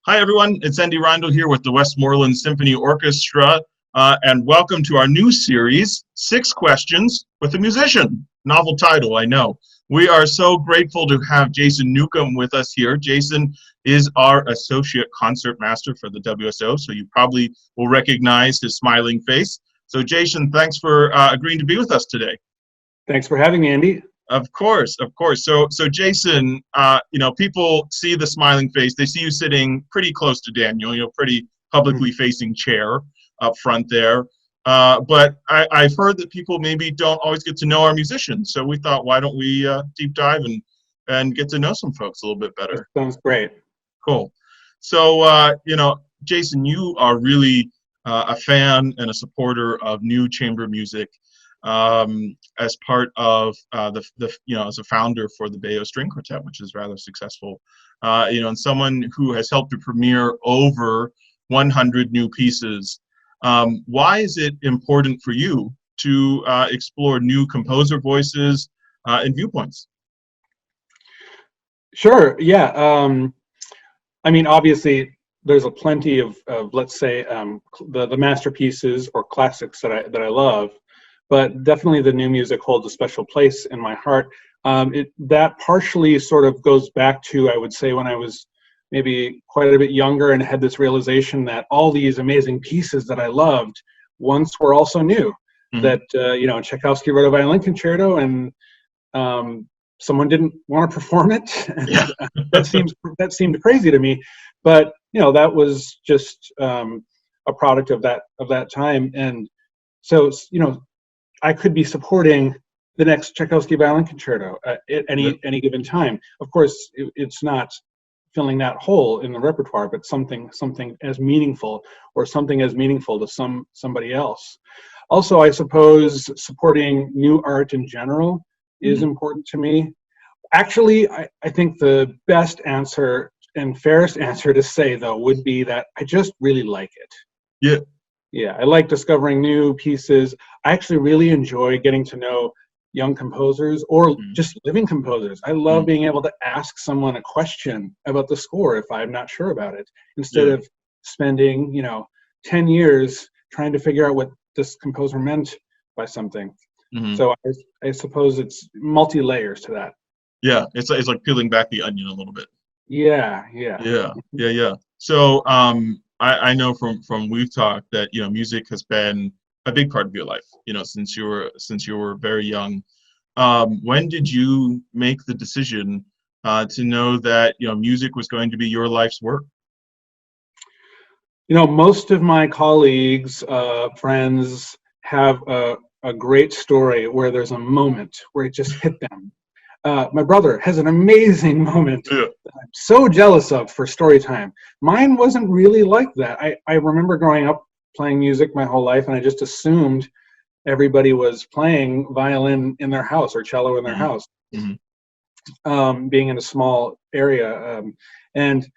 Hi, everyone. It's Andy Rindle here with the Westmoreland Symphony Orchestra, and welcome to our new series, 6 Questions with a Musician. Novel title, I know. We are so grateful to have Jason Neukom with us here. Jason is our Associate Concertmaster for the WSO, so you probably will recognize his smiling face. So, Jason, thanks for agreeing to be with us today. Thanks for having me, Andy. Of course. So Jason, people see the smiling face. They see you sitting pretty close to Daniel, pretty publicly facing chair up front there. But I've heard that people maybe don't always get to know our musicians. So we thought, why don't we deep dive and get to know some folks a little bit better? That sounds great. Cool. So, Jason, you are really a fan and a supporter of new chamber music. As part of as a founder for the Beo String Quartet, which is rather successful, and someone who has helped to premiere over 100 new pieces. Why is it important for you to explore new composer voices and viewpoints? Sure. Yeah. Obviously, there's a plenty of let's say the masterpieces or classics that I love. But definitely the new music holds a special place in my heart. That partially sort of goes back to, I would say, when I was maybe quite a bit younger and had this realization that all these amazing pieces that I loved once were also new. Mm-hmm. That, Tchaikovsky wrote a violin concerto and someone didn't want to perform it. Yeah. that seemed crazy to me. But, that was just a product of that time. And so, I could be supporting the next Tchaikovsky violin concerto at any given time. Of course, it's not filling that hole in the repertoire, but something as meaningful, or something as meaningful to somebody else. Also, I suppose supporting new art in general is important to me. Actually, I think the best answer and fairest answer to say, though, would be that I just really like it. Yeah. Yeah, I like discovering new pieces. I actually really enjoy getting to know young composers or just living composers. I love being able to ask someone a question about the score if I'm not sure about it, instead of spending, 10 years trying to figure out what this composer meant by something. Mm-hmm. So I suppose it's multi-layers to that. Yeah, it's like peeling back the onion a little bit. Yeah. So, I know from we've talked that music has been a big part of your life, since you were very young. When did you make the decision to know that music was going to be your life's work? Most of my colleagues, friends have a great story where there's a moment where it just hit them. My brother has an amazing moment that I'm so jealous of for story time. Mine wasn't really like that. I remember growing up playing music my whole life, and I just assumed everybody was playing violin in their house or cello in their house, being in a small area. And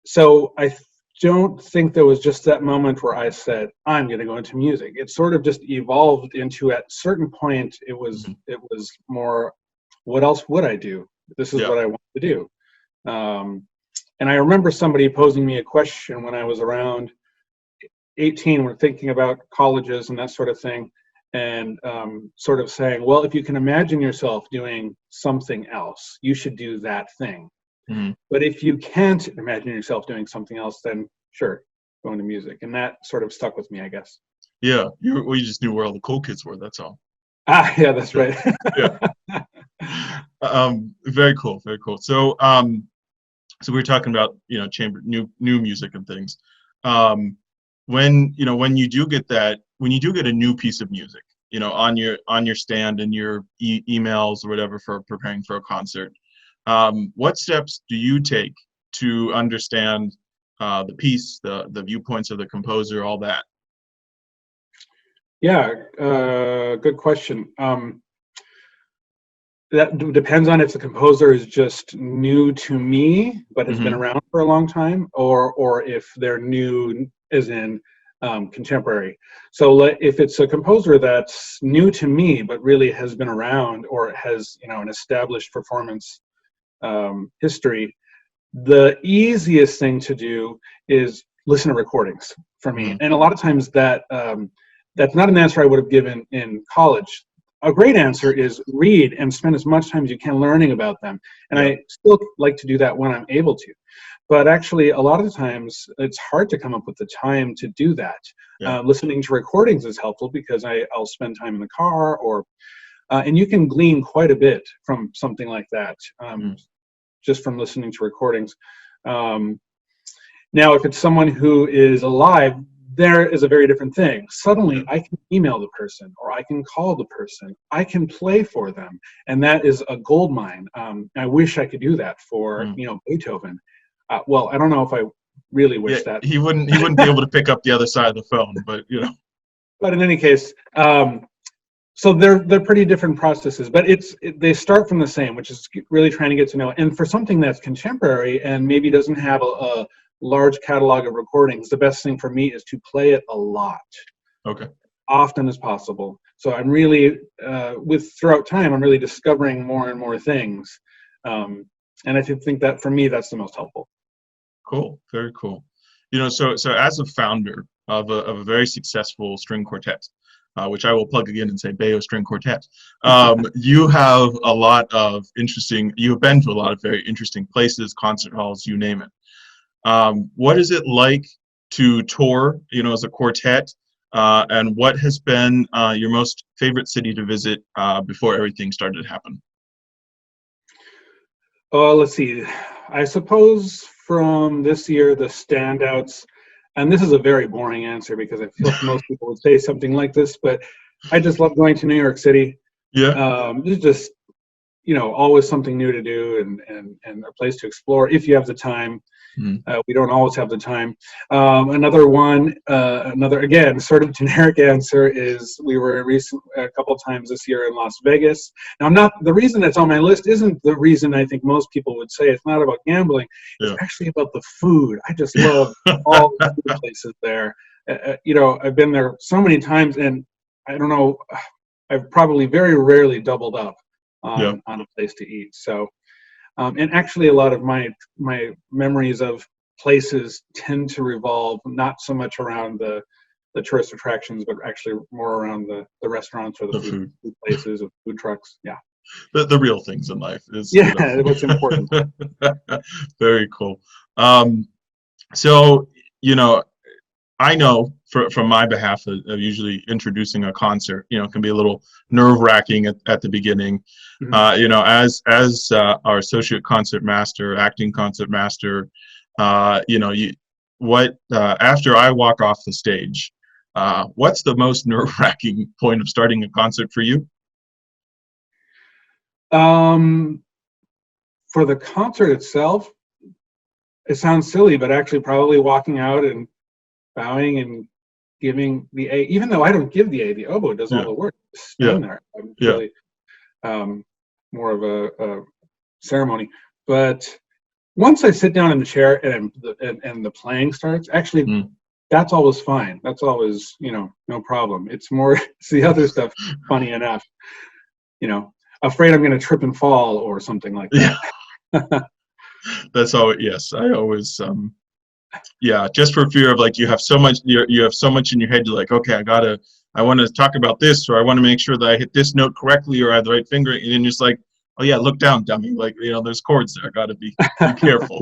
so I don't think there was just that moment where I said, I'm going to go into music. It sort of just evolved into, at a certain point, it was more, what else would I do? This is what I want to do. And I remember somebody posing me a question when I was around 18, we're thinking about colleges and that sort of thing, and sort of saying, well, if you can imagine yourself doing something else, you should do that thing. Mm-hmm. But if you can't imagine yourself doing something else, then sure, go into music. And that sort of stuck with me, I guess. Yeah, you just knew where all the cool kids were, that's all. Yeah, that's right. Very cool. So we were talking about chamber new music and things. When you do get a new piece of music, on your stand and your emails or whatever for preparing for a concert, what steps do you take to understand the piece, the viewpoints of the composer, all that? Yeah, good question. That depends on if the composer is just new to me, but has been around for a long time, or if they're new as in contemporary. So if it's a composer that's new to me, but really has been around or has, an established performance history, The easiest thing to do is listen to recordings for me. And a lot of times that's not an answer I would have given in college. A great answer is read and spend as much time as you can learning about them. And I still like to do that when I'm able to. But actually, a lot of the times, it's hard to come up with the time to do that. Listening to recordings is helpful because I'll spend time in the car, and you can glean quite a bit from something like that, just from listening to recordings. Now, if it's someone who is alive, there is a very different thing. Suddenly, I can email the person, or I can call the person. I can play for them, and that is a gold mine. I wish I could do that for Beethoven. Well, I don't know if I really wish that. He wouldn't be able to pick up the other side of the phone, but But in any case, so they're pretty different processes, but they start from the same, which is really trying to get to know. And for something that's contemporary and maybe doesn't have a large catalog of recordings, the best thing for me is to play it a lot, often as possible. So I'm really throughout time, I'm really discovering more and more things, and I think that for me that's the most helpful. Cool, very cool. So as a founder of a very successful string quartet, which I will plug again and say Beo String Quartet, you have a lot of you've been to a lot of very interesting places, concert halls, you name it. What is it like to tour, as a quartet, and what has been your most favorite city to visit before everything started to happen? Let's see. I suppose from this year, the standouts, and this is a very boring answer because I feel like most people would say something like this, but I just love going to New York City. It's just, always something new to do and a place to explore if you have the time. We don't always have the time. Another again, sort of generic answer is we were a couple of times this year in Las Vegas. Now, the reason that's on my list isn't the reason I think most people would say. It's not about gambling. It's actually about the food. I just love all the food places there. I've been there so many times, and I don't know, I've probably very rarely doubled up on a place to eat. So. And actually, a lot of my memories of places tend to revolve not so much around the tourist attractions, but actually more around the restaurants or the food places, of food trucks. Yeah. The real things in life is what's important. Very cool. So I know from my behalf of usually introducing a concert, can be a little nerve-wracking at the beginning. As our associate concertmaster, acting concertmaster, after I walk off the stage, what's the most nerve-wracking point of starting a concert for you? For the concert itself, it sounds silly, but actually probably walking out and bowing and giving the A, even though I don't give the A, the oboe does all the work. Stand there. I'm really more of a ceremony. But once I sit down in the chair and the playing starts, actually, that's always fine. That's always, no problem. It's the other stuff, funny enough, afraid I'm going to trip and fall or something like that. That's all. Yes, I always just for fear of you have so much you have so much in your head, you're like, okay, I want to talk about this, or I want to make sure that I hit this note correctly, or I have the right finger, and then you're just like, oh yeah, look down, dummy, there's chords there, I got to be careful.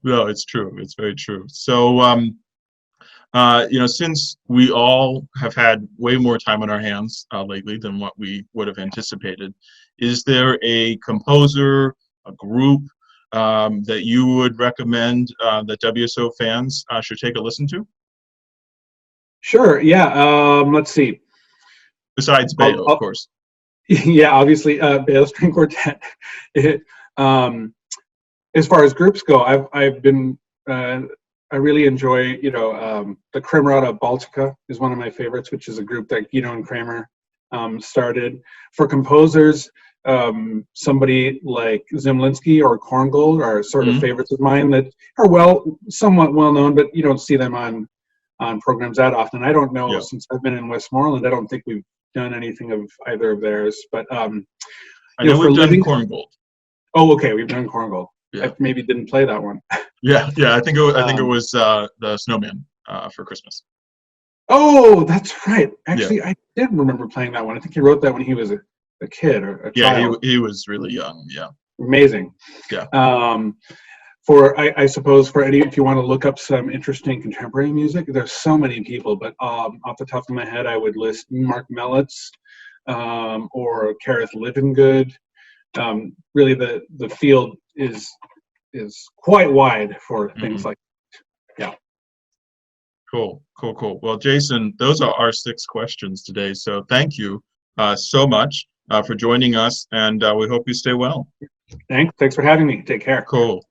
No, it's true, it's very true. So since we all have had way more time on our hands lately than what we would have anticipated, is there a composer, a group that you would recommend that WSO fans should take a listen to? Sure, yeah. Let's see. Besides Beo, of course. Yeah, obviously, Beo String Quartet. As far as groups go, I really enjoy, the Kremerata Baltica is one of my favorites, which is a group that Guido and Kramer started. For composers, somebody like Zemlinsky or Korngold are sort of favorites of mine that are somewhat well known, but you don't see them on programs that often. I don't know, since I've been in Westmoreland, I don't think we've done anything of either of theirs, but I know we've done Korngold. Oh, okay, we've done Korngold. Yeah. I maybe didn't play that one. Yeah. I think it was the Snowman for Christmas. Oh, that's right. Yeah. Actually, I did remember playing that one. I think he wrote that when he was a kid or a Yeah. child. He was really young. Yeah. Amazing. Yeah. I suppose for any, if you want to look up some interesting contemporary music, there's so many people, but off the top of my head, I would list Mark Mellitz or Kareth Livengood. Really, the field is quite wide for things like that. Yeah. Cool. Well, Jason, those are our 6 questions today. So thank you so much for joining us, and we hope you stay well. Thanks for having me. Take care. Cool.